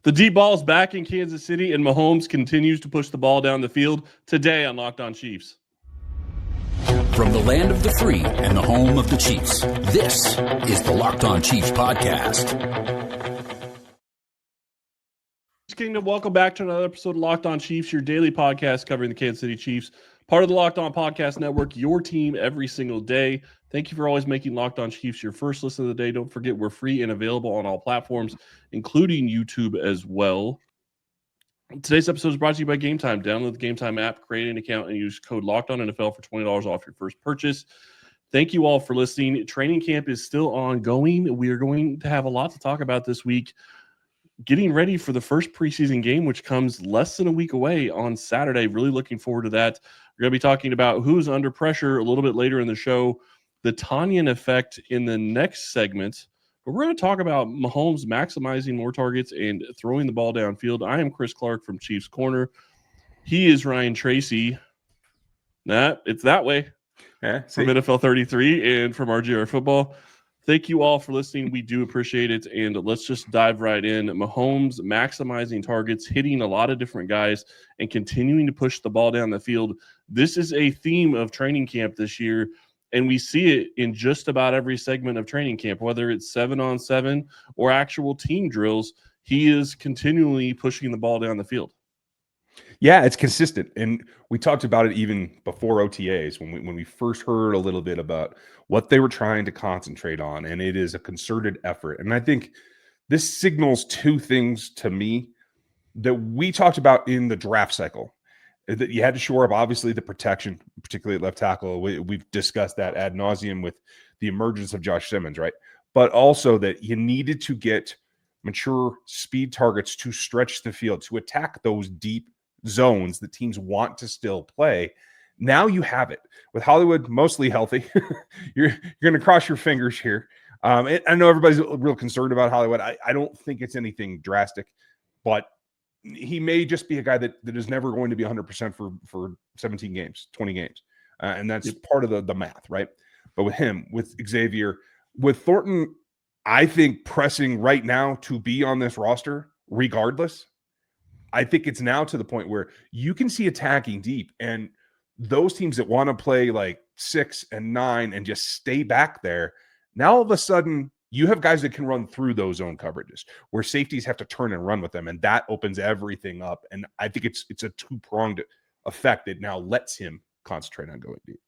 The deep ball is back in Kansas City, and Mahomes continues to push the ball down the field today on Locked On Chiefs. From the land of the free and the home of the Chiefs, this is the Locked On Chiefs podcast. Kingdom, welcome back to another episode of Locked On Chiefs, your daily podcast covering the Kansas City Chiefs, part of the Locked On Podcast Network, your team every single day. Thank you for always making Locked On Chiefs your first listen of the day. Don't forget, we're free and available on all platforms, including YouTube as well. Today's episode is brought to you by Game Time. Download the Game Time app, create an account, and use code LOCKEDONNFL for $20 off your first purchase. Thank you all for listening. Training camp is still ongoing. We are going to have a lot to talk about this week, getting ready for the first preseason game, which comes less than a week away on Saturday. Really looking forward to that. We're going to be talking about who's under pressure a little bit later in the show, the Tanyan effect in the next segment. But we're going to talk about Mahomes maximizing more targets and throwing the ball downfield. I am Chris Clark from Chiefs Corner. He is Ryan Tracy. It's that way. From NFL 33 and from RGR Football. Thank you all for listening. We do appreciate it. And let's just dive right in. Mahomes maximizing targets, hitting a lot of different guys, and continuing to push the ball down the field. This is a theme of training camp this year, and we see it in just about every segment of training camp, whether it's 7-on-7 or actual team drills. He is continually pushing the ball down the field. Yeah, it's consistent. And we talked about it even before OTAs when we first heard a little bit about what they were trying to concentrate on. And it is a concerted effort. And I think this signals two things to me that we talked about in the draft cycle. That you had to shore up, obviously, the protection, particularly at left tackle. We've discussed that ad nauseum with the emergence of Josh Simmons, right? But also that you needed to get mature speed targets to stretch the field, to attack those deep zones that teams want to still play. Now you have it with Hollywood mostly healthy. You're going to cross your fingers here. I know everybody's real concerned about Hollywood. I don't think it's anything drastic, but he may just be a guy that is never going to be 100% for 17 games, 20 games. And that's part of the math, right? But with him, with Xavier, with Thornton, I think pressing right now to be on this roster, regardless, I think it's now to the point where you can see attacking deep, and those teams that want to play like 6 and 9 and just stay back there, now all of a sudden you have guys that can run through those zone coverages where safeties have to turn and run with them, and that opens everything up. And I think it's a two-pronged effect that now lets him concentrate on going deep.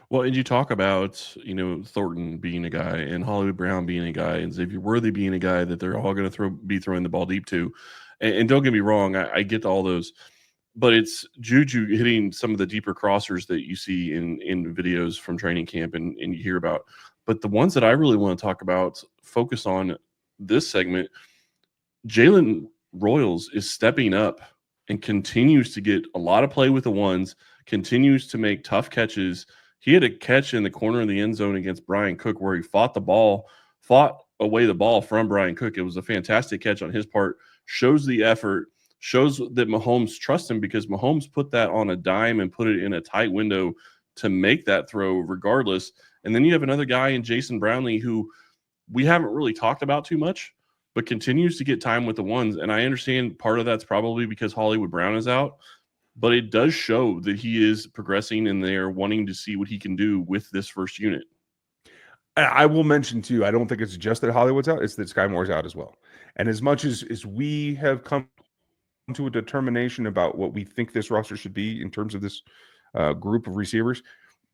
Well, and you talk about, Thornton being a guy and Hollywood Brown being a guy and Xavier Worthy being a guy that they're all going to be throwing the ball deep to. And don't get me wrong, I get all those, but it's Juju hitting some of the deeper crossers that you see in videos from training camp and you hear about. But the ones that I really want to talk about, focus on this segment, Jalen Royals is stepping up and continues to get a lot of play with the ones, continues to make tough catches. He had a catch in the corner of the end zone against Brian Cook where he fought away the ball from Brian Cook. It was a fantastic catch on his part. Shows the effort, shows that Mahomes trusts him because Mahomes put that on a dime and put it in a tight window to make that throw regardless. And then you have another guy in Jason Brownlee who we haven't really talked about too much, but continues to get time with the ones. And I understand part of that's probably because Hollywood Brown is out, but it does show that he is progressing and they're wanting to see what he can do with this first unit. I will mention, too, I don't think it's just that Hollywood's out. It's that Sky Moore's out as well. And as much as we have come to a determination about what we think this roster should be in terms of this group of receivers,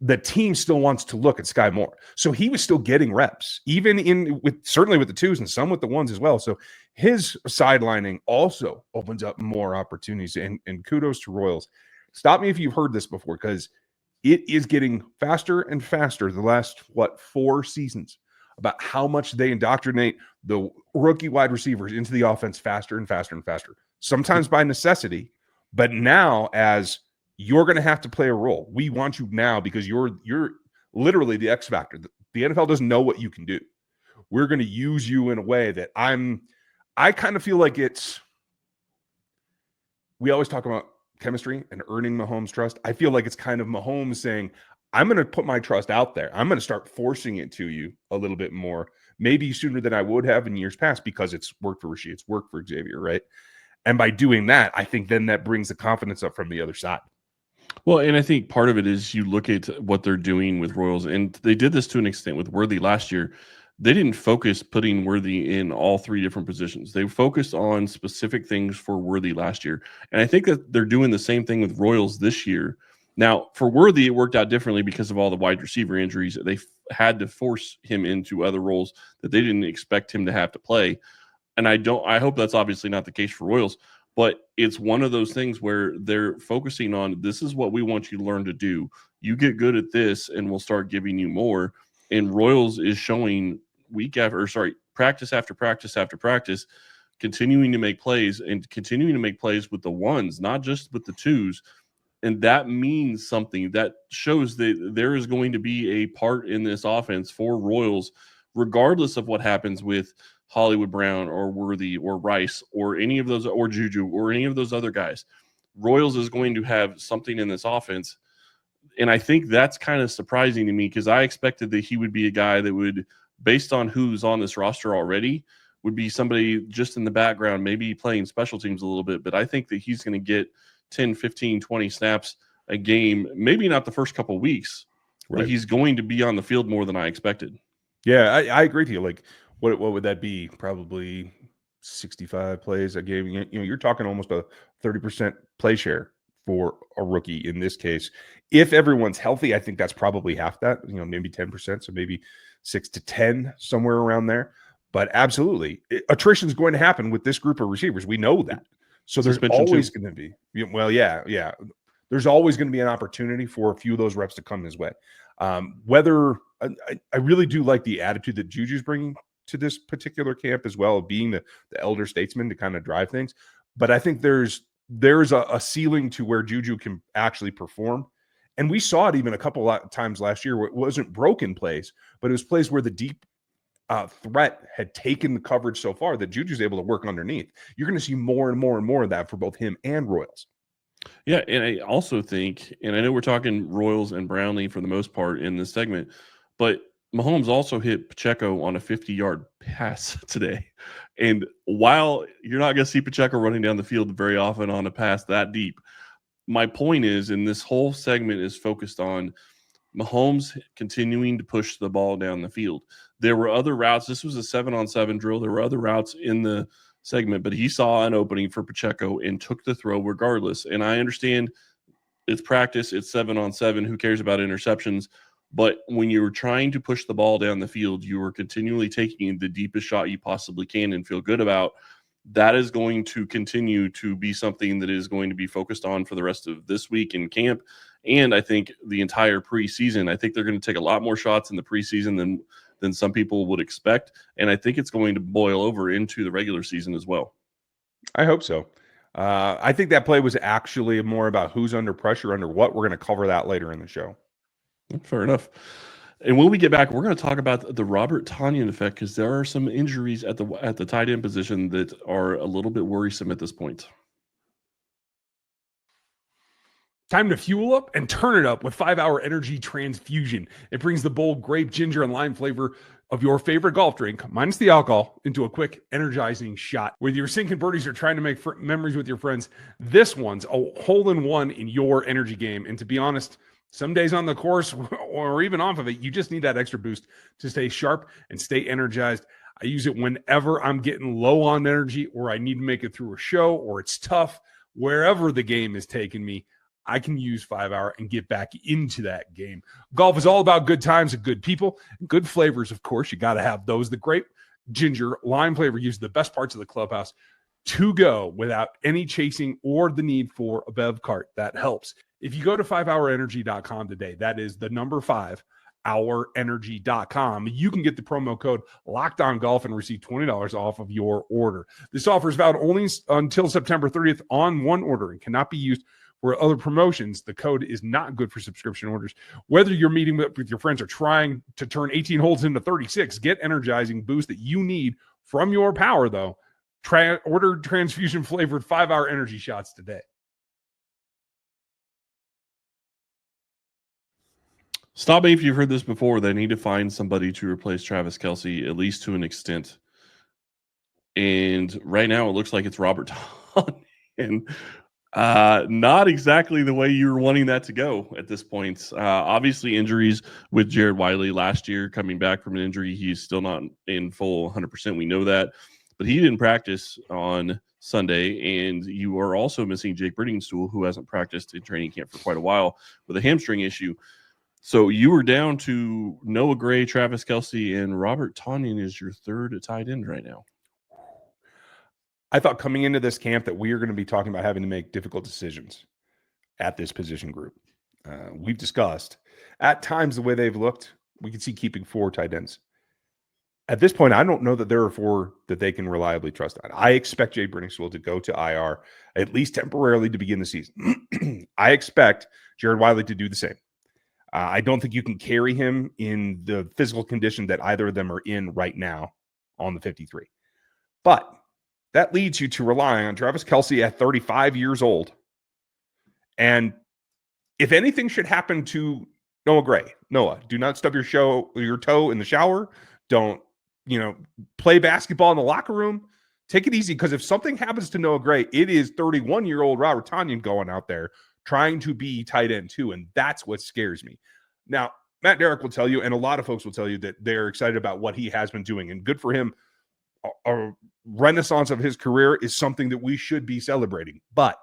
the team still wants to look at Sky Moore. So he was still getting reps, even certainly with the twos and some with the ones as well. So his sidelining also opens up more opportunities. And kudos to Royals. Stop me if you've heard this before, because it is getting faster and faster the last, 4 seasons about how much they indoctrinate the rookie wide receivers into the offense faster and faster and faster, sometimes by necessity. But now, as you're going to have to play a role, we want you now because you're literally the X factor. The NFL doesn't know what you can do. We're going to use you in a way that I kind of feel like we always talk about chemistry and earning Mahomes' trust. I feel like it's kind of Mahomes saying, I'm going to put my trust out there. I'm going to start forcing it to you a little bit more maybe sooner than I would have in years past because it's worked for Rasheed, it's worked for Xavier, right? And by doing that, I think then that brings the confidence up from the other side. Well, and I think part of it is you look at what they're doing with Royals, and they did this to an extent with Worthy last year. They didn't focus putting Worthy in all three different positions. They focused on specific things for Worthy last year. And I think that they're doing the same thing with Royals this year. Now, for Worthy, it worked out differently because of all the wide receiver injuries. They had to force him into other roles that they didn't expect him to have to play. And I hope that's obviously not the case for Royals, but it's one of those things where they're focusing on, this is what we want you to learn to do. You get good at this and we'll start giving you more. And Royals is showing practice after practice after practice, continuing to make plays and continuing to make plays with the ones, not just with the twos. And that means something. That shows that there is going to be a part in this offense for Royals, regardless of what happens with Hollywood Brown or Worthy or Rice or any of those, or Juju or any of those other guys. Royals is going to have something in this offense. And I think that's kind of surprising to me because I expected that he would be a guy that would, based on who's on this roster already, would be somebody just in the background, maybe playing special teams a little bit. But I think that he's going to get 10, 15, 20 snaps a game, maybe not the first couple of weeks, right, but he's going to be on the field more than I expected. Yeah, I agree with you. Like, what would that be? Probably 65 plays a game. You're talking almost a 30% play share for a rookie in this case. If everyone's healthy, I think that's probably half that, maybe 10%. So maybe 6 to 10, somewhere around there. But absolutely, attrition is going to happen with this group of receivers. We know that. So there's always going to be, yeah. There's always going to be an opportunity for a few of those reps to come his way. Whether I really do like the attitude that Juju's bringing to this particular camp as well, being the elder statesman to kind of drive things. But I think there's a ceiling to where Juju can actually perform. And we saw it even a couple of times last year where it wasn't broken plays, but it was plays where the deep threat had taken the coverage so far that Juju's able to work underneath. You're going to see more and more and more of that for both him and Royals. Yeah, and I also think, and I know we're talking Royals and Brownlee for the most part in this segment, but Mahomes also hit Pacheco on a 50-yard pass today. And while you're not going to see Pacheco running down the field very often on a pass that deep, my point is, and this whole segment is focused on Mahomes continuing to push the ball down the field. There were other routes. This was a 7-on-7 drill. There were other routes in the segment, but he saw an opening for Pacheco and took the throw regardless. And I understand it's practice, it's 7-on-7. Who cares about interceptions? But when you're trying to push the ball down the field, you are continually taking the deepest shot you possibly can and feel good about. That is going to continue to be something that is going to be focused on for the rest of this week in camp. And I think the entire preseason. I think they're going to take a lot more shots in the preseason than some people would expect. And I think it's going to boil over into the regular season as well. I hope so. I think that play was actually more about who's under pressure, under what. We're going to cover that later in the show. Fair enough. And when we get back, we're going to talk about the Robert Tonyan effect because there are some injuries at the tight end position that are a little bit worrisome at this point. Time to fuel up and turn it up with 5-Hour Energy Transfusion. It brings the bold grape, ginger, and lime flavor of your favorite golf drink, minus the alcohol, into a quick, energizing shot. Whether you're sinking birdies or trying to make memories with your friends, this one's a hole-in-one in your energy game. And to be honest, some days on the course or even off of it, you just need that extra boost to stay sharp and stay energized. I use it whenever I'm getting low on energy or I need to make it through a show or it's tough. Wherever the game is taking me, I can use 5-Hour and get back into that game. Golf is all about good times and good people, good flavors, of course. You got to have those. The grape, ginger, lime flavor use the best parts of the clubhouse to go without any chasing or the need for a bev cart. That helps. If you go to 5hourenergy.com today, that is the number 5hourenergy.com, you can get the promo code LOCKEDONGolf and receive $20 off of your order. This offer is valid only until September 30th on one order and cannot be used for other promotions. The code is not good for subscription orders. Whether you're meeting with your friends or trying to turn 18 holes into 36, get energizing boost that you need from your power, though. Order transfusion-flavored 5-Hour Energy shots today. Stop me if you've heard this before. They need to find somebody to replace Travis Kelce, at least to an extent. And right now it looks like it's Robert Tonyan. Not exactly the way you were wanting that to go at this point. Obviously, injuries with Jared Wiley last year, coming back from an injury. He's still not in full 100%. We know that. But he didn't practice on Sunday. And you are also missing Jake Briningstool, who hasn't practiced in training camp for quite a while with a hamstring issue. So you were down to Noah Gray, Travis Kelce, and Robert Tonyan is your third tight end right now. I thought coming into this camp that we are going to be talking about having to make difficult decisions at this position group. We've discussed at times the way they've looked, we can see keeping 4 tight ends. At this point, I don't know that there are 4 that they can reliably trust on. I expect Jay Briningstool to go to IR at least temporarily to begin the season. I expect Jared Wiley to do the same. I don't think you can carry him in the physical condition that either of them are in right now on the 53. But that leads you to relying on Travis Kelce at 35 years old. And if anything should happen to Noah Gray, Noah, do not stub your toe in the shower. Don't, play basketball in the locker room. Take it easy, because if something happens to Noah Gray, it is 31-year-old Robert Tonyan going out there trying to be tight end too, and that's what scares me. Now, Matt Derrick will tell you, and a lot of folks will tell you, that they're excited about what he has been doing, and good for him. A renaissance of his career is something that we should be celebrating. But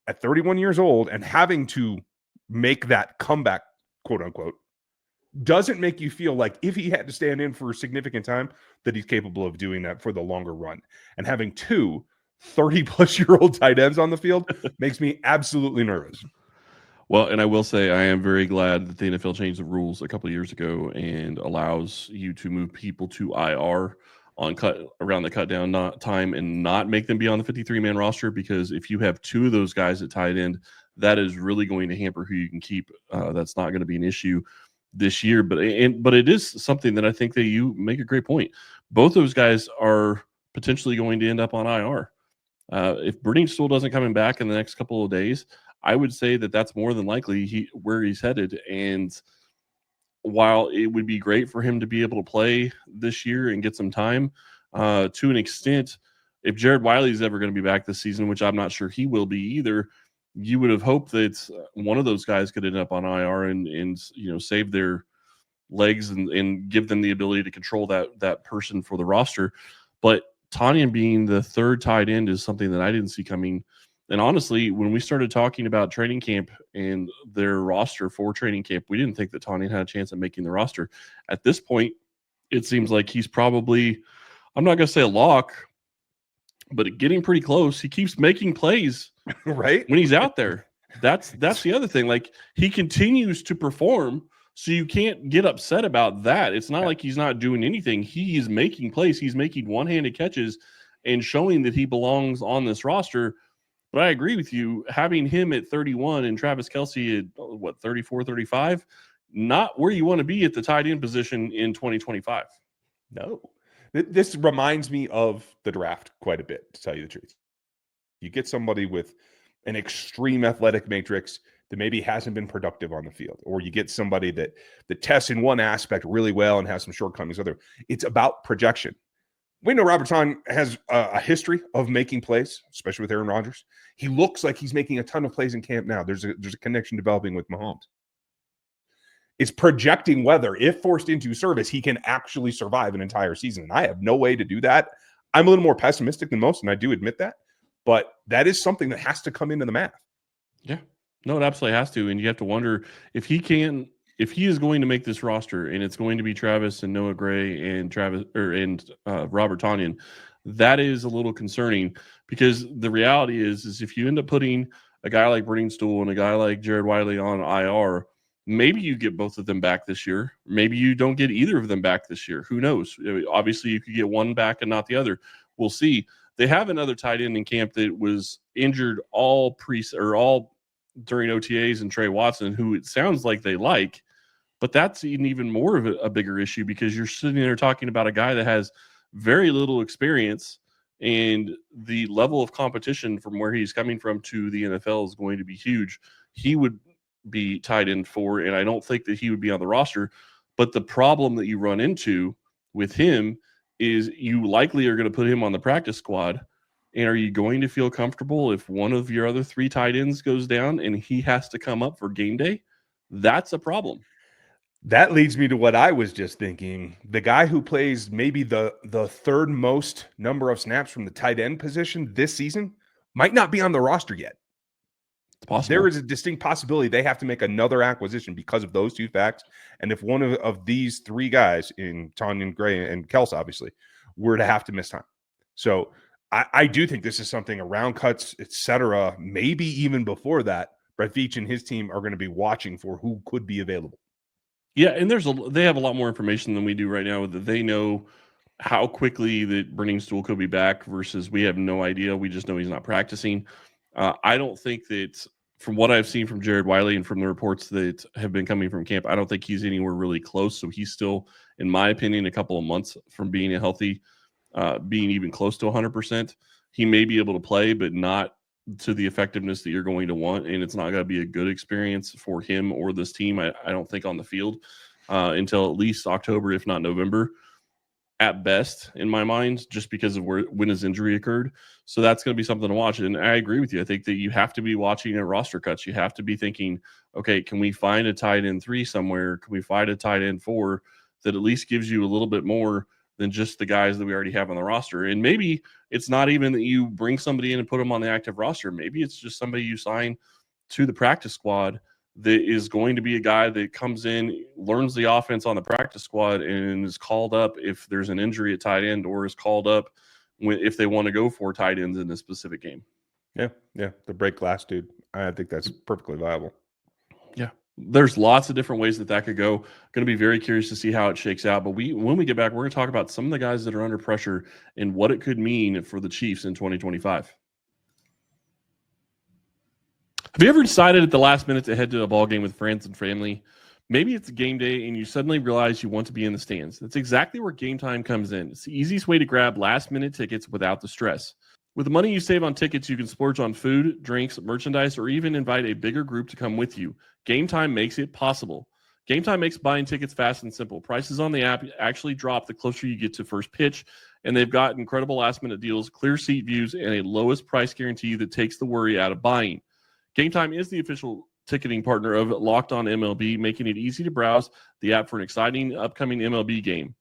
at 31 years old and having to make that comeback, quote unquote, doesn't make you feel like if he had to stand in for a significant time that he's capable of doing that for the longer run. And having 2 30-plus-year-old tight ends on the field makes me absolutely nervous. Well, and I will say I am very glad that the NFL changed the rules a couple of years ago and allows you to move people to IR on around the cut down time and not make them be on the 53-man roster, because if you have 2 of those guys at tight end, that is really going to hamper who you can keep. That's not going to be an issue this year, but it is something that I think that you make a great point. Both those guys are potentially going to end up on IR. If Briningstool doesn't come back in the next couple of days, I would say that that's more than likely where he's headed. And while it would be great for him to be able to play this year and get some time, to an extent, if Jared Wiley is ever going to be back this season, which I'm not sure he will be either, you would have hoped that one of those guys could end up on IR and save their legs and give them the ability to control that person for the roster. But Tonyan being the third tight end is something that I didn't see coming. And honestly, when we started talking about training camp and their roster for training camp, we didn't think that Tonyan had a chance at making the roster. At this point, it seems like he's probably, I'm not going to say a lock, but getting pretty close. He keeps making plays right when he's out there. That's the other thing. Like, he continues to perform, so you can't get upset about that. It's not like he's not doing anything. He is making plays. He's making one-handed catches and showing that he belongs on this roster. But I agree with you. Having him at 31 and Travis Kelce at 34, 35, not where you want to be at the tight end position in 2025. No. This reminds me of the draft quite a bit, to tell you the truth. You get somebody with an extreme athletic matrix that maybe hasn't been productive on the field, or you get somebody that tests in one aspect really well and has some shortcomings other. It's about projection. We know Robert Tonyan has a history of making plays, especially with Aaron Rodgers. He looks like he's making a ton of plays in camp now. There's a connection developing with Mahomes. It's projecting whether, if forced into service, he can actually survive an entire season. And I have no way to do that. I'm a little more pessimistic than most, and I do admit that. But that is something that has to come into the math. Yeah. No, it absolutely has to. And you have to wonder if he is going to make this roster, and it's going to be Travis and Noah Gray and Robert Tonyan. That is a little concerning, because the reality is if you end up putting a guy like Briningstool and a guy like Jared Wiley on IR, maybe you get both of them back this year. Maybe you don't get either of them back this year. Who knows? Obviously, you could get one back and not the other. We'll see. They have another tight end in camp that was injured all during OTAs, and Trey Watson, who it sounds like they like. But that's even more of a bigger issue, because you're sitting there talking about a guy that has very little experience, and the level of competition from where he's coming from to the NFL is going to be huge. He would be tight end 4, and I don't think that he would be on the roster. But the problem that you run into with him is you likely are going to put him on the practice squad. And are you going to feel comfortable if one of your other 3 tight ends goes down and he has to come up for game day? That's a problem. That leads me to what I was just thinking. The guy who plays maybe the third most number of snaps from the tight end position this season might not be on the roster yet. It's possible. There is a distinct possibility they have to make another acquisition because of those 2 facts. And if one of these 3 guys in Tonyan, Gray, and Kels, obviously, were to have to miss time. So I do think this is something around cuts, etc. Maybe even before that, Brett Veach and his team are going to be watching for who could be available. Yeah, and they have a lot more information than we do right now. That they know how quickly that Briningstool could be back versus we have no idea. We just know he's not practicing. I don't think that, from what I've seen from Jared Wiley and from the reports that have been coming from camp, I don't think he's anywhere really close. So he's still, in my opinion, a couple of months from being a healthy, being even close to 100%. He may be able to play, but not to the effectiveness that you're going to want, and it's not going to be a good experience for him or this team, I don't think, on the field until at least October, if not November, at best, in my mind, just because of when his injury occurred. So that's going to be something to watch, and I agree with you. I think that you have to be watching at roster cuts. You have to be thinking, okay, can we find a tight end 3 somewhere? Can we find a tight end 4 that at least gives you a little bit more than just the guys that we already have on the roster? And maybe it's not even that you bring somebody in and put them on the active roster. Maybe it's just somebody you sign to the practice squad that is going to be a guy that comes in, learns the offense on the practice squad, and is called up if there's an injury at tight end, or is called up if they want to go for tight ends in a specific game. Yeah, the break glass dude. I think that's perfectly viable. Yeah. There's lots of different ways that could go. Going to be very curious to see how it shakes out. But when we get back, we're going to talk about some of the guys that are under pressure and what it could mean for the Chiefs in 2025. Have you ever decided at the last minute to head to a ball game with friends and family? Maybe it's a game day and you suddenly realize you want to be in the stands. That's exactly where Game Time comes in. It's the easiest way to grab last-minute tickets without the stress. With the money you save on tickets, you can splurge on food, drinks, merchandise, or even invite a bigger group to come with you. Game Time makes it possible. Game Time makes buying tickets fast and simple. Prices on the app actually drop the closer you get to first pitch, and they've got incredible last-minute deals, clear seat views, and a lowest price guarantee that takes the worry out of buying. Game Time is the official ticketing partner of Locked On MLB, making it easy to browse the app for an exciting upcoming MLB game.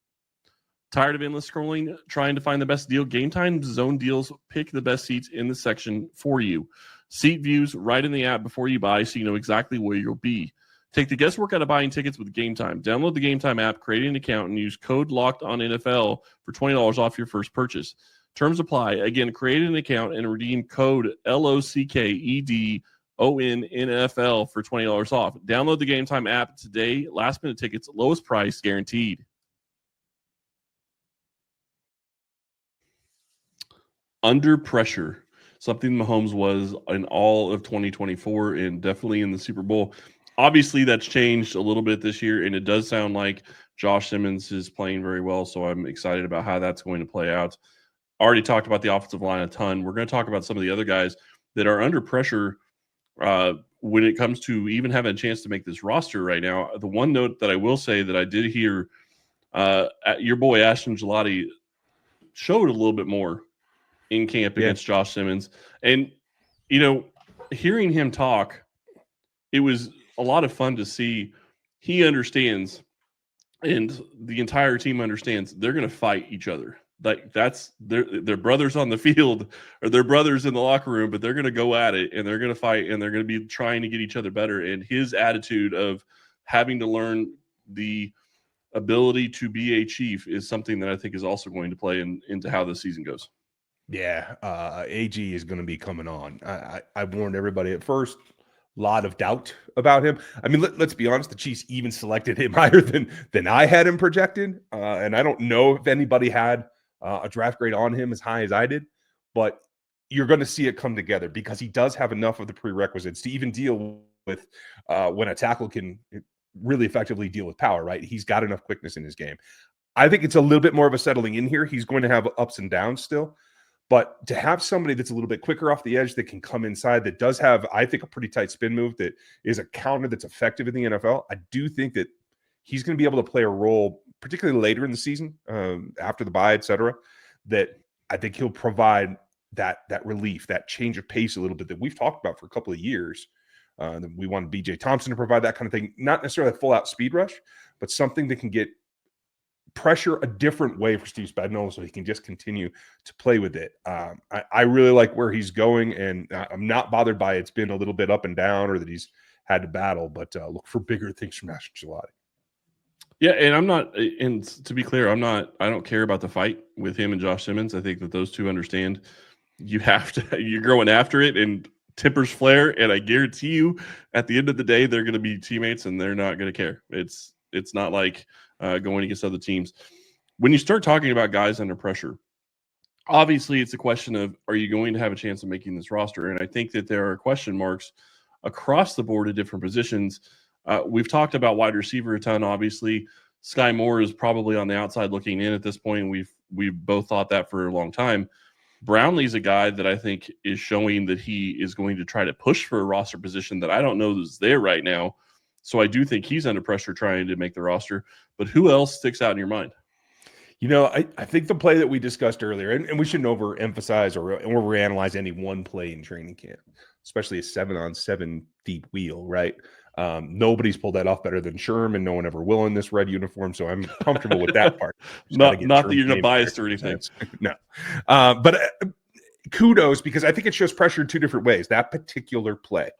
Tired of endless scrolling, trying to find the best deal? Game Time Zone Deals pick the best seats in the section for you. Seat views right in the app before you buy, so you know exactly where you'll be. Take the guesswork out of buying tickets with Game Time. Download the Game Time app, create an account, and use code LOCKEDONNFL for $20 off your first purchase. Terms apply. Again, create an account and redeem code LOCKEDONNFL for $20 off. Download the Game Time app today. Last minute tickets, lowest price guaranteed. Under pressure, something Mahomes was in all of 2024 and definitely in the Super Bowl. Obviously, that's changed a little bit this year, and it does sound like Josh Simmons is playing very well, so I'm excited about how that's going to play out. Already talked about the offensive line a ton. We're going to talk about some of the other guys that are under pressure when it comes to even having a chance to make this roster right now. The one note that I will say that I did hear, your boy Ashton Gelati showed a little bit more in camp against Josh Simmons. And, hearing him talk, it was a lot of fun to see. He understands, and the entire team understands, they're going to fight each other. Like, that's they're brothers on the field, or they're brothers in the locker room, but they're going to go at it, and they're going to fight, and they're going to be trying to get each other better. And his attitude of having to learn the ability to be a Chief is something that I think is also going to play into how this season goes. Yeah, AG is going to be coming on. I warned everybody at first. A lot of doubt about him. I mean, let's be honest. The Chiefs even selected him higher than I had him projected, and I don't know if anybody had a draft grade on him as high as I did. But you're going to see it come together because he does have enough of the prerequisites to even deal with when a tackle can really effectively deal with power. Right? He's got enough quickness in his game. I think it's a little bit more of a settling in here. He's going to have ups and downs still. But to have somebody that's a little bit quicker off the edge that can come inside, that does have, I think, a pretty tight spin move that is a counter that's effective in the NFL, I do think that he's going to be able to play a role, particularly later in the season, after the bye, et cetera, that I think he'll provide that relief, that change of pace a little bit that we've talked about for a couple of years. We want BJ Thompson to provide that kind of thing, not necessarily a full-out speed rush, but something that can get pressure a different way for Steve Spagnuolo so he can just continue to play with it. I really like where he's going, and I'm not bothered by it's been a little bit up and down or that he's had to battle, but look for bigger things from Master Gelati. Yeah, and I'm not, and to be clear, I don't care about the fight with him and Josh Simmons. I think that those two understand you're going after it, and tempers flare, and I guarantee you at the end of the day, they're going to be teammates and they're not going to care. It's not like going against other teams. When you start talking about guys under pressure, obviously it's a question of, are you going to have a chance of making this roster? And I think that there are question marks across the board at different positions. We've talked about wide receiver a ton. Obviously, Sky Moore is probably on the outside looking in at this point. We've both thought that for a long time. Brownlee's a guy that I think is showing that he is going to try to push for a roster position that I don't know is there right now. So I do think he's under pressure trying to make the roster. But who else sticks out in your mind? You know, I think the play that we discussed earlier, and we shouldn't overemphasize or overanalyze any one play in training camp, especially a 7-on-7 deep wheel, right? Nobody's pulled that off better than Sherm, and no one ever will in this red uniform, so I'm comfortable with that part. Not that you're biased or anything. No. But kudos, because I think it shows pressure in two different ways. That particular play,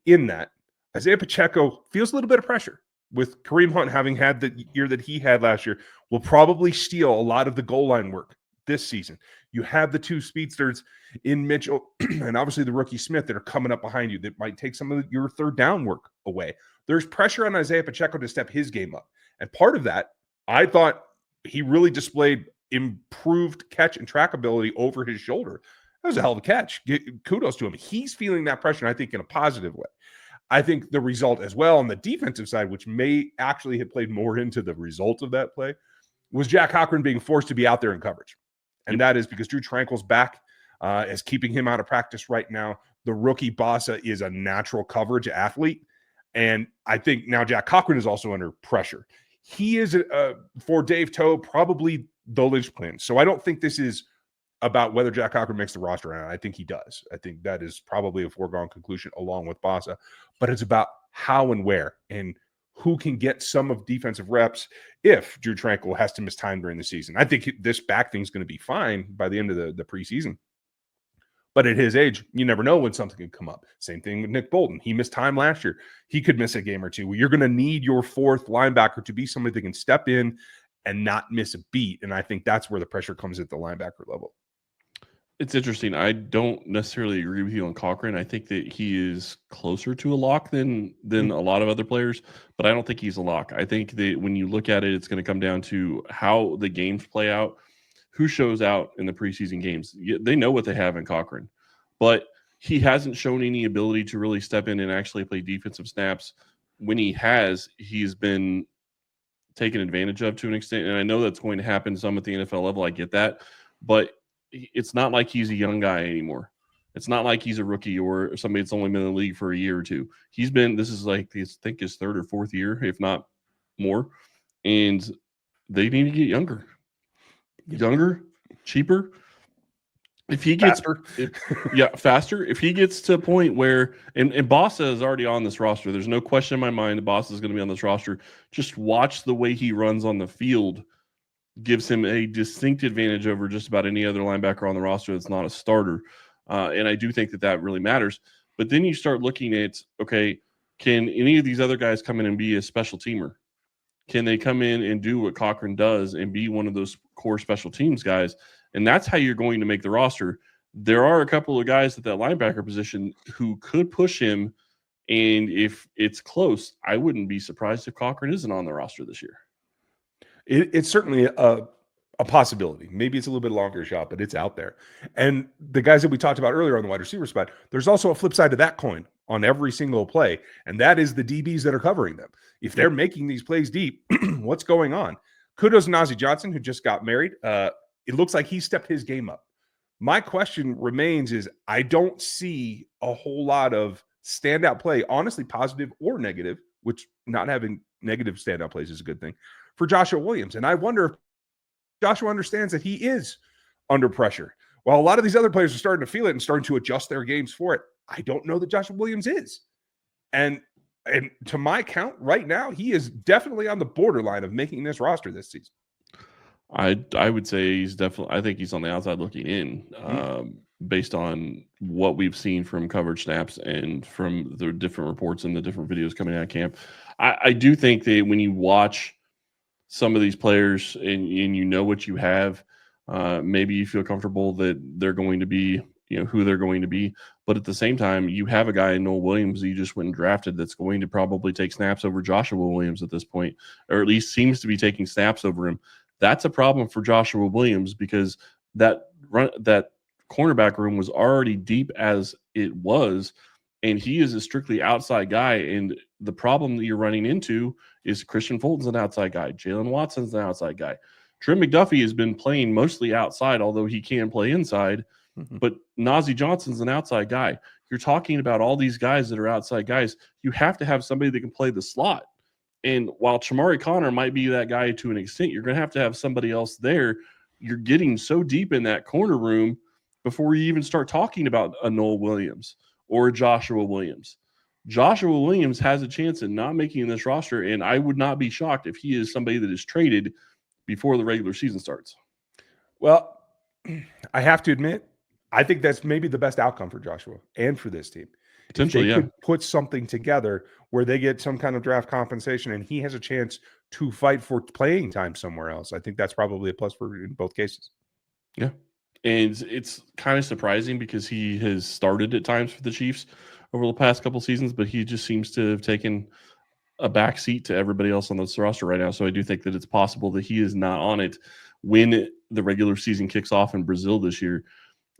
in that Isaiah Pacheco feels a little bit of pressure with Kareem Hunt having had the year that he had last year, will probably steal a lot of the goal line work this season. You have the two speedsters in Mitchell and obviously the rookie Smith that are coming up behind you that might take some of your third down work away. There's pressure on Isaiah Pacheco to step his game up. And part of that, I thought he really displayed improved catch and track ability over his shoulder. That was a hell of a catch. Kudos to him. He's feeling that pressure, I think, in a positive way. I think the result as well on the defensive side, which may actually have played more into the result of that play, was Jack Cochran being forced to be out there in coverage. And that is because Drew Tranquill's back, is keeping him out of practice right now. The rookie Bossa is a natural coverage athlete. And I think now Jack Cochran is also under pressure. He is, for Dave Toe, probably the linchpin. So I don't think this is about whether Jack Cochran makes the roster or not. I think he does. I think that is probably a foregone conclusion along with Bossa. But it's about how and where and who can get some of defensive reps if Drew Tranquill has to miss time during the season. I think this back thing is going to be fine by the end of the preseason. But at his age, you never know when something could come up. Same thing with Nick Bolton. He missed time last year. He could miss a game or two. You're going to need your fourth linebacker to be somebody that can step in and not miss a beat. And I think that's where the pressure comes at the linebacker level. It's interesting. I don't necessarily agree with you on Cochran. I think that he is closer to a lock than a lot of other players, but I don't think he's a lock. I think that when you look at it, it's going to come down to how the games play out, who shows out in the preseason games. They know what they have in Cochran, but he hasn't shown any ability to really step in and actually play defensive snaps. When he has, he's been taken advantage of to an extent, and I know that's going to happen some at the NFL level. I get that, but it's not like he's a young guy anymore. It's not like he's a rookie or somebody that's only been in the league for a year or two. This is like, I think his third or fourth year, if not more. And they need to get younger, cheaper. If he gets faster. If he gets to a point where, and Bossa is already on this roster, there's no question in my mind that Bossa is going to be on this roster. Just watch the way he runs on the field. Gives him a distinct advantage over just about any other linebacker on the roster that's not a starter. And I do think that really matters. But then you start looking at, okay, can any of these other guys come in and be a special teamer? Can they come in and do what Cochran does and be one of those core special teams guys? And that's how you're going to make the roster. There are a couple of guys at that linebacker position who could push him. And if it's close, I wouldn't be surprised if Cochran isn't on the roster this year. It's certainly a possibility. Maybe it's a little bit longer shot, but it's out there. And the guys that we talked about earlier on the wide receiver spot, there's also a flip side to that coin on every single play, and that is the DBs that are covering them. If they're making these plays deep, what's going on? Kudos to Najee Johnson, who just got married. It looks like he stepped his game up. My question remains is I don't see a whole lot of standout play, honestly, positive or negative, which not having negative standout plays is a good thing, for Joshua Williams. And I wonder if Joshua understands that he is under pressure. While a lot of these other players are starting to feel it and starting to adjust their games for it, I don't know that Joshua Williams is. And to my count right now, he is definitely on the borderline of making this roster this season. I would say he's definitely. I think he's on the outside looking in, based on what we've seen from coverage snaps and from the different reports and the different videos coming out of camp. I do think that when you watch some of these players and you know what you have, maybe you feel comfortable that they're going to be, who they're going to be. But at the same time, you have a guy in Noel Williams that you just went and drafted that's going to probably take snaps over Joshua Williams at this point, or at least seems to be taking snaps over him. That's a problem for Joshua Williams because that cornerback room was already deep as it was, and he is a strictly outside guy. And the problem that you're running into is Christian Fulton's an outside guy. Jalen Watson's an outside guy. Trent McDuffie has been playing mostly outside, although he can play inside. But Najee Johnson's an outside guy. You're talking about all these guys that are outside guys. You have to have somebody that can play the slot. And while Chamari Connor might be that guy to an extent, you're going to have somebody else there. You're getting so deep in that corner room before you even start talking about a Noel Williams or a Joshua Williams. Joshua Williams has a chance at not making this roster, and I would not be shocked if he is somebody that is traded before the regular season starts. Well, I have to admit, I think that's maybe the best outcome for Joshua and for this team. Potentially, could put something together where they get some kind of draft compensation and he has a chance to fight for playing time somewhere else. I think that's probably a plus for in both cases. Yeah. And it's kind of surprising because he has started at times for the Chiefs over the past couple seasons, but he just seems to have taken a back seat to everybody else on this roster right now. So I do think that it's possible that he is not on it when the regular season kicks off in Brazil this year.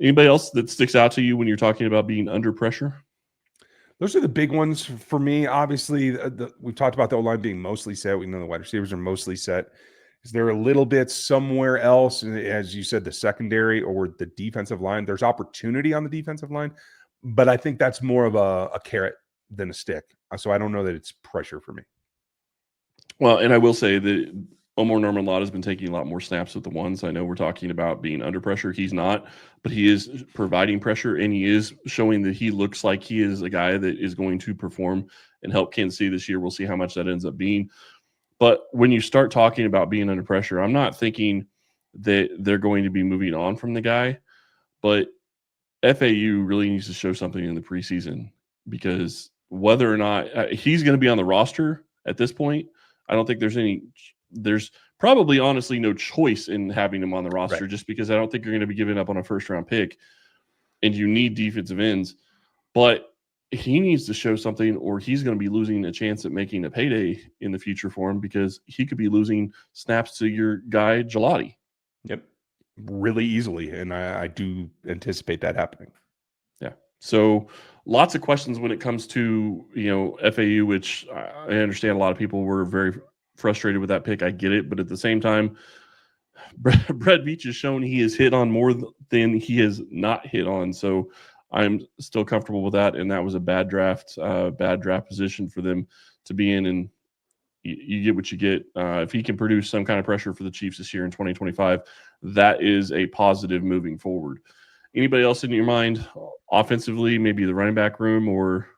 Anybody else that sticks out to you when you're talking about being under pressure? Those are the big ones for me. Obviously, we've talked about the O-line being mostly set. We know the wide receivers are mostly set. Is there a little bit somewhere else, as you said, the secondary or the defensive line? There's opportunity on the defensive line, but I think that's more of a carrot than a stick. So I don't know that it's pressure for me. Well, and I will say that Omar Norman-Lott has been taking a lot more snaps with the ones. I know we're talking about being under pressure. He's not, but he is providing pressure, and he is showing that he looks like he is a guy that is going to perform and help Kansas City this year. We'll see how much that ends up being. But when you start talking about being under pressure, I'm not thinking that they're going to be moving on from the guy, but FAU really needs to show something in the preseason, because whether or not he's going to be on the roster at this point, I don't think there's probably honestly no choice in having him on the roster, right? Just because I don't think you're going to be giving up on a first round pick, and you need defensive ends. But he needs to show something, or he's going to be losing a chance at making a payday in the future for him, because he could be losing snaps to your guy Gelati. Yep, really easily, and I do anticipate that happening. Yeah. So lots of questions when it comes to FAU, which I understand a lot of people were very frustrated with that pick. I get it, but at the same time, Brett Veach has shown he has hit on more than he has not hit on. So I'm still comfortable with that, and that was a bad draft position for them to be in, and you get what you get. If he can produce some kind of pressure for the Chiefs this year in 2025, that is a positive moving forward. Anybody else in your mind offensively, maybe the running back room or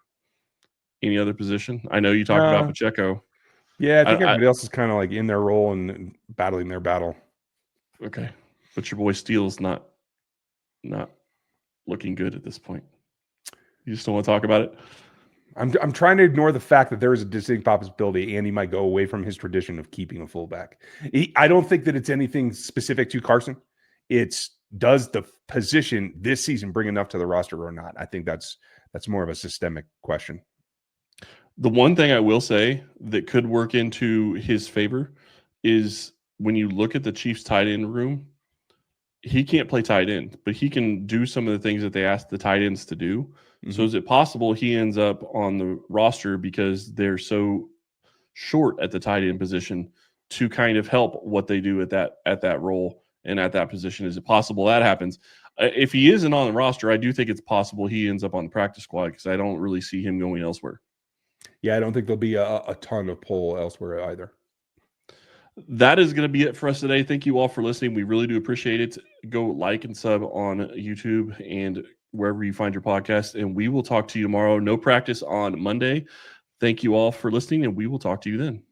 any other position? I know you talked about Pacheco. Yeah, I think everybody else is kind of like in their role and battling their battle. Okay, but your boy Steele's not looking good at this point. You just don't want to talk about it? I'm trying to ignore the fact that there is a distinct possibility Andy might go away from his tradition of keeping a fullback. I don't think that it's anything specific to Carson. It's does the position this season bring enough to the roster or not? I think that's more of a systemic question. The one thing I will say that could work into his favor is when you look at the Chiefs tight end room, he can't play tight end, but he can do some of the things that they asked the tight ends to do. Mm-hmm. So is it possible he ends up on the roster because they're so short at the tight end position to kind of help what they do at that role and at that position? Is it possible that happens? If he isn't on the roster, I do think it's possible he ends up on the practice squad because I don't really see him going elsewhere. Yeah, I don't think there'll be a ton of pull elsewhere either. That is going to be it for us today. Thank you all for listening. We really do appreciate it. Go like and sub on YouTube and wherever you find your podcast. And we will talk to you tomorrow. No practice on Monday. Thank you all for listening, and we will talk to you then.